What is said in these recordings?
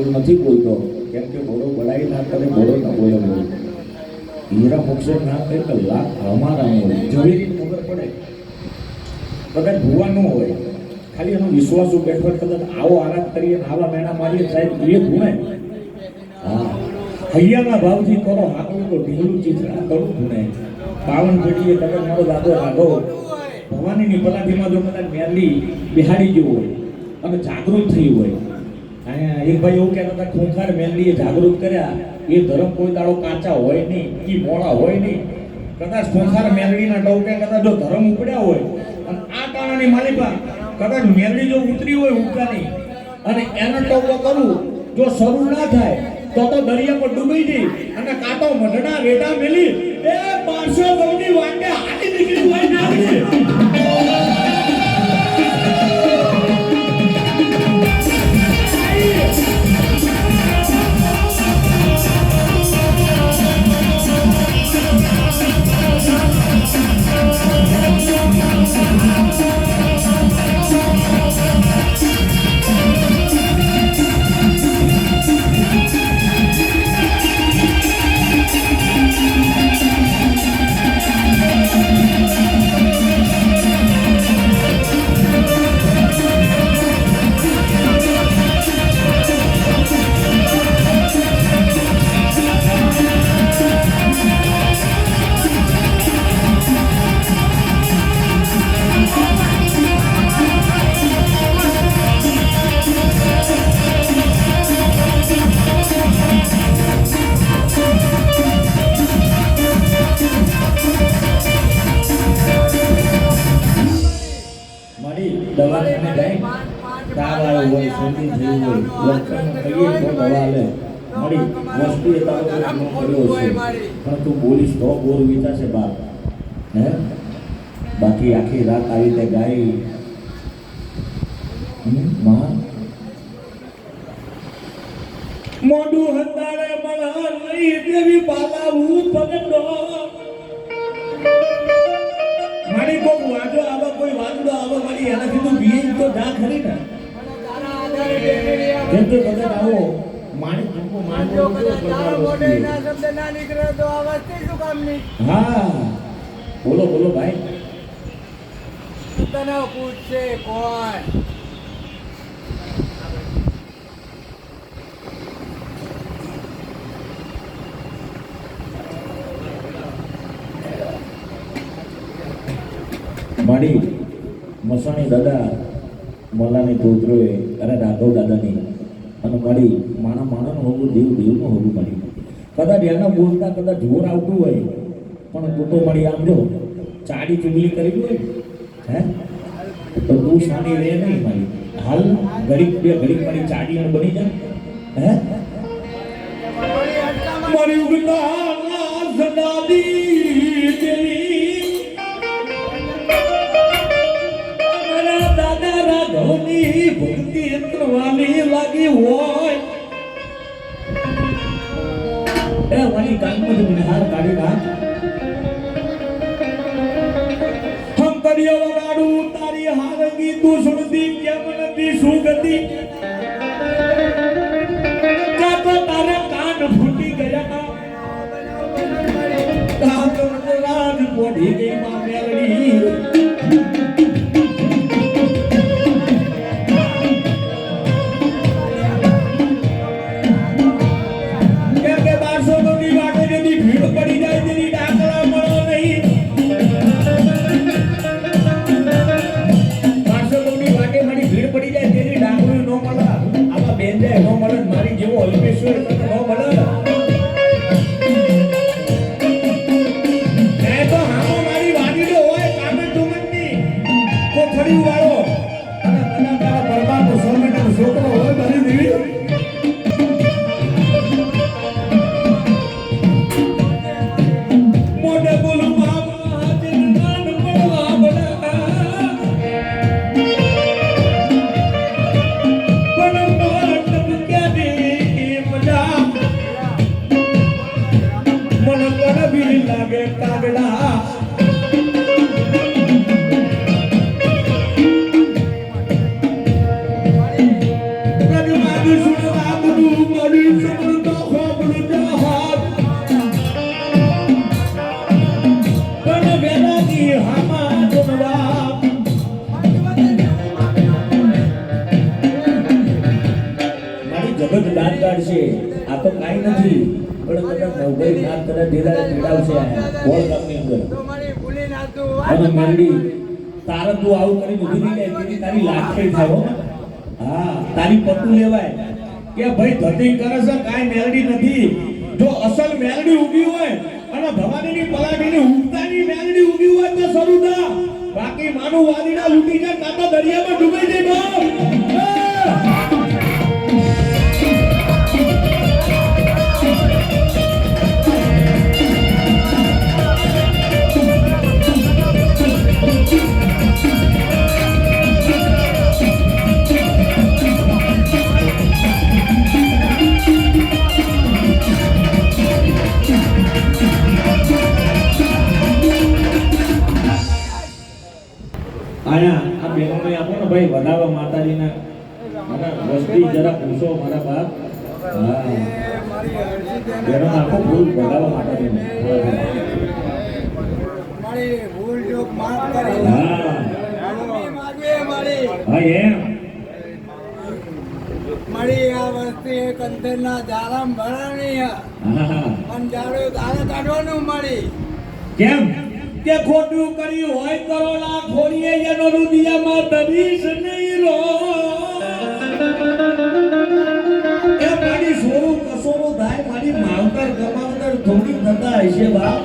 હું નથી બોલતો કેમ કે બોલો બડાઈ ના કરે બોલો ના બોલે બોલો હીરા મોક્ષે ના કરે કે લાખ અમારા હોય જવેરી ખબર પડે કદાચ ભૂવાનું હોય ખાલી એનો વિશ્વાસ બેઠો કદાચ આવો આરામ કરીએ આવા મેણા મારીએ સાહેબ એ ગુણે હા હૈયાના ભાવથી કરો હાકલું તો ઢીલું ચીથડા કરું ગુણે 52 પેઢીએ કદાચ મારો દાદો રાઘવ ભવાનીની પલાઠીમાં જો કદાચ મેરલી બિહાડી ગયો હોય અને જાગૃત થઈ હોય અહીંયા એક ભાઈ એવું કહેતા હતા ખોખાર મેરલીએ જાગૃત કર્યા એ ધર્મ કોઈ દાડો કાચા હોય નહીં કે મોડા હોય નહીં કદાચ ખોખાર મેરડીના ટોકે કદાચ જો ધર્મ ઉપડ્યા હોય અને આ કારણની માલિકા કદાચ મેરડી જો ઉતરી હોય ઉપડાની અને એનો ટોકો કરું જો શરૂ ના થાય તો દરિયા પર ડૂબી જઈ અને કાંટો મઢડા રેડા મેલી એ 500 ગૌની વાંકે હાથી નીકળી હોય નાખી તું બોલીશ તો બોર વિચારશે બાપ હે બાકી આખી રાત આવી રીતે ગાઈ માં મોઢું હંતાડે મળા લઈ દેવી બાલાવું પગડો મારી કોઈ વાજો આવા કોઈ વાંદો આવા મારી એનાથી તું બીજ તો જા ખરી ને જેમ કે બધા આવો માણિક જંકો માણજો તારા મોઢે ના શબ્દ ના નીકળે તો આ વસ્તી શું કામની હા બોલો બોલો ભાઈ તને પૂછશે કોણ માડી મસાણી દાદા મલાની પુત્રોએ અને રાઘવ દાદાની અને મારી માણાનું હોવું દેવનું હોવું મારી કદાચ એના બોલતા કદાચ જોર આવતું હોય પણ તું તો મારી આમ જો ચાડી ચુગલી કરી હોય હે તો તું શાની રહે નહીં મારી હાલ ઘડીક બે ઘડીક મારી ચાડી અને બની જાય હે મારી ઉગતા સદાદી દેવી મારા દાદા રાઘવની ભક્તિ વાલી લાગી હોય એ વાલી કાનમાંથી બિહાર કાઢી નાખ હમ કર્યો વગાડું તારી હારગી તું સુણતી કેમ નથી સુગતી કાતો તારા કાન ફૂટી ગયા કાતો રાજ પોઢી ગઈ માં મેલડી મારી જેવો અલ્પેશ્વર નો મળે તો હામો મારી વાડીડો હોય કામે તુમનની કોથળી વાળો અને કના તારા પરબાનો સોમેટાનો છોકરો હોય બની દેવી મોઢે બોલું બાબા હાજર નાન પડવા બડા લાગે કાગડા રાજમાર્ગ સુણવા બધું કદાચ નવભાઈ નાથ કદાચ ધીરાજ મેળવશે ગોળ ગામની અંદર તો મારી ભૂલી નાખતું અને મેલડી તારે તું આવું કરી ઊભી નહીં જાય તેની તારી લાખે થાય હો. હા તારી પતું લેવાય કે ભાઈ ધતિંગ કરે છે કાંઈ મેલડી નથી. જો અસલ મેલડી ઊભી હોય અને ભવાનીની પલાટીની ઉગતાની મેલડી ઊભી હોય તો શરૂ થા. બાકી માનું વાદીડા લૂટી જાય કાં તો દરિયામાં ડૂબાઈ જાય બાપ. આયા આ બેનોને આપો ને ભાઈ વધાવા માતાજીના મને વસ્તી જરા પૂછો મારા બાપ. હા બેનો આપો ફૂલ વધાવા માતાજીને. મારી ભૂલ જો માફ કરે. હા માગે મારી હા એમ મારી આ વસ્તી એક અંતરના જારામ ભરાણી હા હા પણ જાડો તારે કાઢવાનું મારી. કેમ કે ખોટું કર્યું હોય કરોડા ખોરીએ એનો રુદિયામાં દરીશ નહીં રો. એ મારી સોરું કસોરો થાય મારી માવતર કમાવતર થોડી થતા હશે બાપ.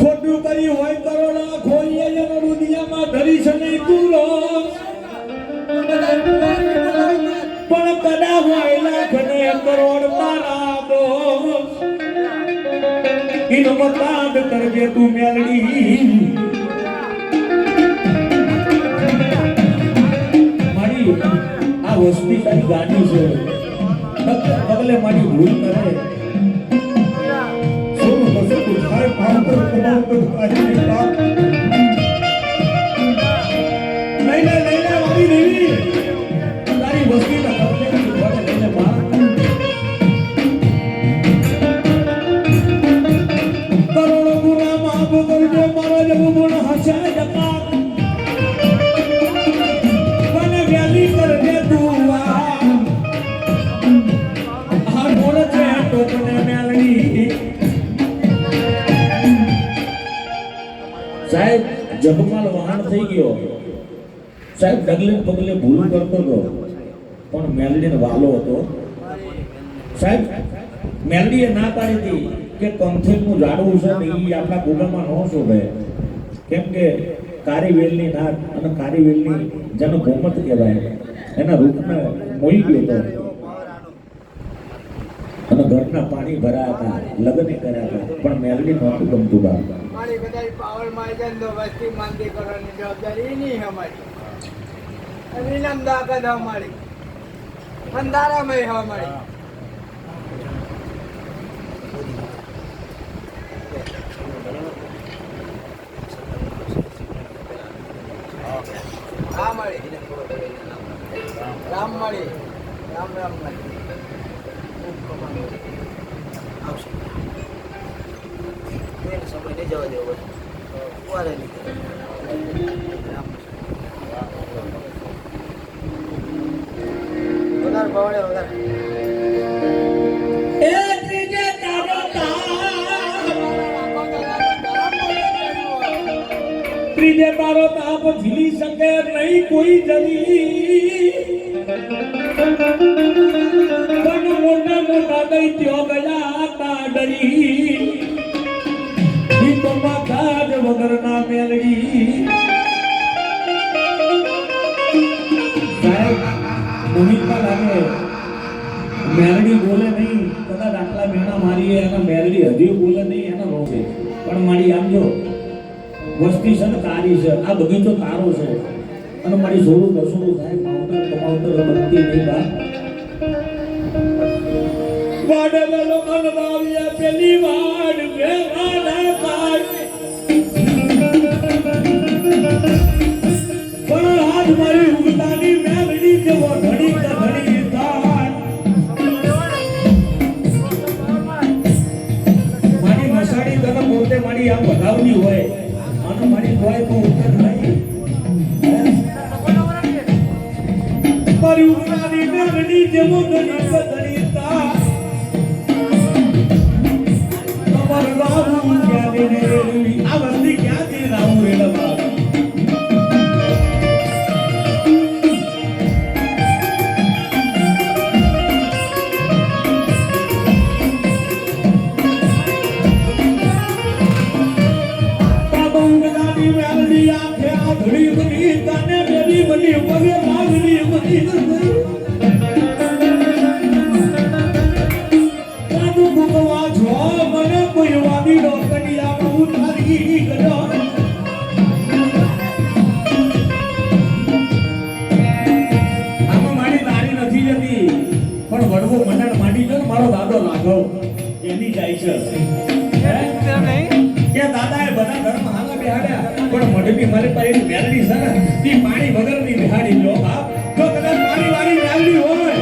ખોટું કર્યું હોય કરોડા ખોરીએ એનો રુદિયામાં દરીશ નહીં તું રો. પણ કદા હોય લાખ ને કરોડ મારા દોષ ઇનો મતાદ કરજે તું મેલડી. મારી આ વસ્તી તારી ગાડી છે પગલે મારી ભૂલ કરે સોનું કશું તું થાય ભાવ તો કમાવ તો કાઢી બાપ. લઈને મારી દેવી તારી વસ્તી ના કરજે લઈને બાપ. મારા જેવું ગુણ હશે જતા મને વ્યાલી કરજે તું આ ગુણ છે ટોપને મેલડી. સાહેબ જગમાલ વહાણ થઈ ગયો સાહેબ ડગલે પગલે ભૂલ કરતો હતો પણ મેલડીને વાલો હતો સાહેબ. મેલડીએ ના પાડી હતી કે કંથેલનું ઝાડવું છે ને એ આપણા ગોગલમાં ન શોભે કેમ કે કારી વેલની નાક અને કારી વેલની જેનો ગોમત કહેવાય એના રૂપને મોઈ ગયો હતો અને ઘરના પાણી ભરાયા હતા લગ્ન કર્યા હતા પણ મેલડી નહોતું ગમતું બા. મારી બધા પાવર માં જાય તો વસ્તી માંદી કરવાની જવાબદારી નહીં અમારી. વિનમ દાખલ અમારી અંધારામય અમારી. રામ મળી રામ મળી રામ રામ મળી સમય નહીં જવા દેવો કુવારે નહીં વધારે પવાડે વધારે ત્રીજે તારો તાપ ઝીલી શકે નહીં કોઈ જલી. પણ મોટા મોટા દૈત્યો ગયા તા ડરી તો માથા જ વગરના મેલડી. સાહેબ મોહિતમાં લાગે મેલડી બોલે નહીં કદાચ આટલા મેણા મારીએ અને મેલડી હજી બોલે નહીં એનો રોગે પણ મારી આમ જો વસ્તી છે ને તારી છે આ બગીચો તારો છે અને મારી સોળું દસોડું થાય માવતર કમાવતર બનતી નહીં બા. વાડે વેલો અનવાવ્યા પેલી વાડ વેવાના કાય પણ હાથ મારી ઉગતાની મેલડી જેવો ઘડી કે ઘડી થાય. મારી મસાડી તને પોતે મારી આમ વધાવની હોય અને મારી હોય તો ઉત્તર નહીં મારી ઉગતાની મેલડી જેવો ઘડી કે ઘડી થાય. તમારો દાદો લાઘવ એની જાય છે હે? કે દાદાએ બધા ધર્મ હાલા બેહાડ્યા પણ મઢની મારી પાસે એક મેલડી છે ને તી પાણી વગરની બેહાડી લો બાપ જો કદાચ પાણી વાળી મેલડી હોય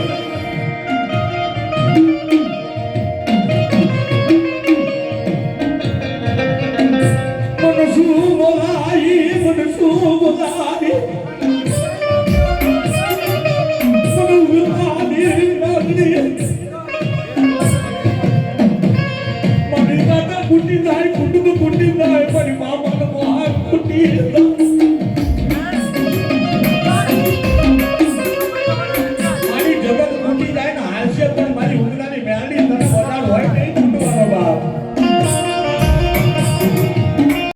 મનસુ બોલાઈ મનસુ બોલાઈ કુટી જાય કુટુંબ કુટી જાય મારી મામાનો હાથ કુટી